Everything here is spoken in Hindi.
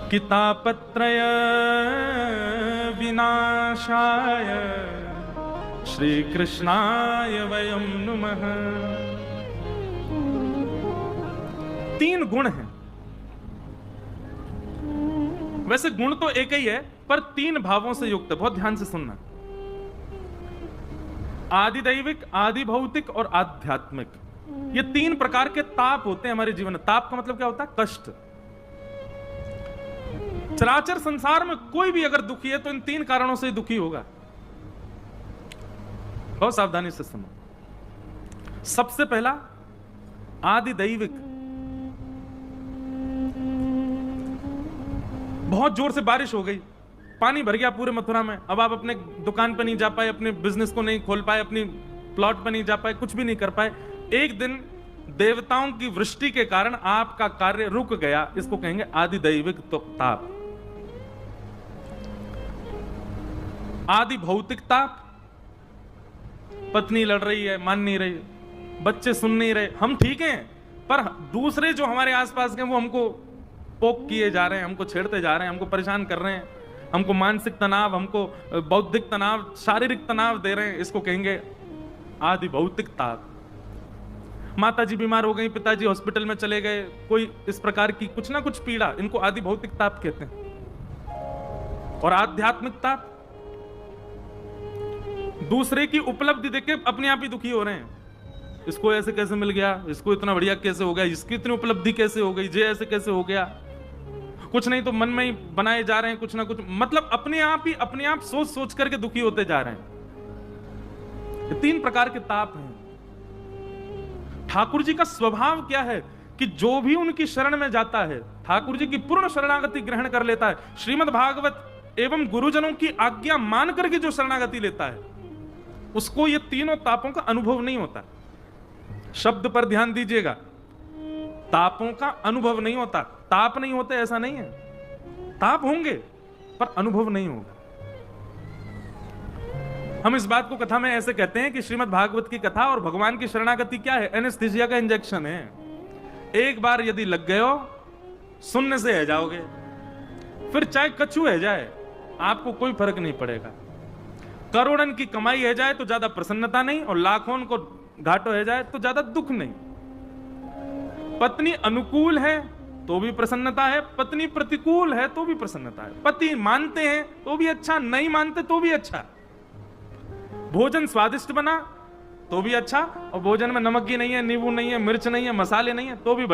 कि तापत्रय विनाशाय श्री कृष्णाय वयं नुमः। 3 गुण हैं। वैसे गुण तो एक ही है, पर 3 भावों से युक्त है। बहुत ध्यान से सुनना। आदि दैविक, आदि भौतिक और आध्यात्मिक, ये 3 प्रकार के ताप होते हैं हमारे जीवन में। ताप का मतलब क्या होता है? कष्ट। चराचर संसार में कोई भी अगर दुखी है तो इन 3 कारणों से दुखी होगा। बहुत सावधानी से सुनो। सबसे पहला आदि दैविक। बहुत जोर से बारिश हो गई, पानी भर गया पूरे मथुरा में। अब आप अपने दुकान पर नहीं जा पाए, अपने बिजनेस को नहीं खोल पाए, अपनी प्लॉट पर नहीं जा पाए, कुछ भी नहीं कर पाए। एक दिन देवताओं की वृष्टि के कारण आपका कार्य रुक गया। इसको कहेंगे आदि दैविक ताप। आदि भौतिक ताप, पत्नी लड़ रही है, मान नहीं रही, बच्चे सुन नहीं रहे, हम ठीक हैं, पर दूसरे जो हमारे आसपास के वो हमको पोक किए जा रहे हैं, हमको छेड़ते जा रहे हैं, हमको परेशान कर रहे हैं, हमको मानसिक तनाव, हमको बौद्धिक तनाव, शारीरिक तनाव दे रहे हैं। इसको कहेंगे आदि भौतिक ताप। माताजी बीमार हो गई, पिताजी हॉस्पिटल में चले गए, कोई इस प्रकार की कुछ ना कुछ पीड़ा, इनको आदि भौतिक ताप कहते हैं। और आध्यात्मिक ताप, दूसरे की उपलब्धि देख के अपने आप ही दुखी हो रहे हैं। इसको ऐसे कैसे मिल गया, इसको इतना बढ़िया कैसे हो गया, इसकी इतनी उपलब्धि कैसे हो गई, जे ऐसे कैसे हो गया। कुछ नहीं तो मन में ही बनाए जा रहे हैं कुछ ना कुछ, मतलब अपने आप सोच सोच करके दुखी होते जा रहे हैं। ये 3 प्रकार के ताप हैं। ठाकुर जी का स्वभाव क्या है कि जो भी उनकी शरण में जाता है, ठाकुर जी की पूर्ण शरणागति ग्रहण कर लेता है। श्रीमद् भागवत एवं गुरुजनों की आज्ञा मान करके जो शरणागति लेता है, उसको ये 3 तापों का अनुभव नहीं होता। शब्द पर ध्यान दीजिएगा, तापों का अनुभव नहीं होता। ताप नहीं होते ऐसा नहीं है, ताप होंगे पर अनुभव नहीं होगा। हम इस बात को कथा में ऐसे कहते हैं कि श्रीमद् भागवत की कथा और भगवान की शरणागति क्या है? एनेस्थीसिया का इंजेक्शन है। एक बार यदि लग गए हो, सुनने से रह जाओगे, फिर चाहे कछू है जाए, आपको कोई फर्क नहीं पड़ेगा। करोड़न की कमाई है जाए तो ज्यादा प्रसन्नता नहीं, और लाखों को घाटो है जाए तो ज्यादा दुख नहीं। पत्नी अनुकूल है तो भी प्रसन्नता है, पत्नी प्रतिकूल है तो भी प्रसन्नता है। पति मानते हैं तो भी अच्छा, नहीं मानते तो भी अच्छा। भोजन स्वादिष्ट बना तो भी अच्छा, और भोजन में नमक ही नहीं है, नींबू नहीं है, मिर्च नहीं है, मसाले नहीं है तो भी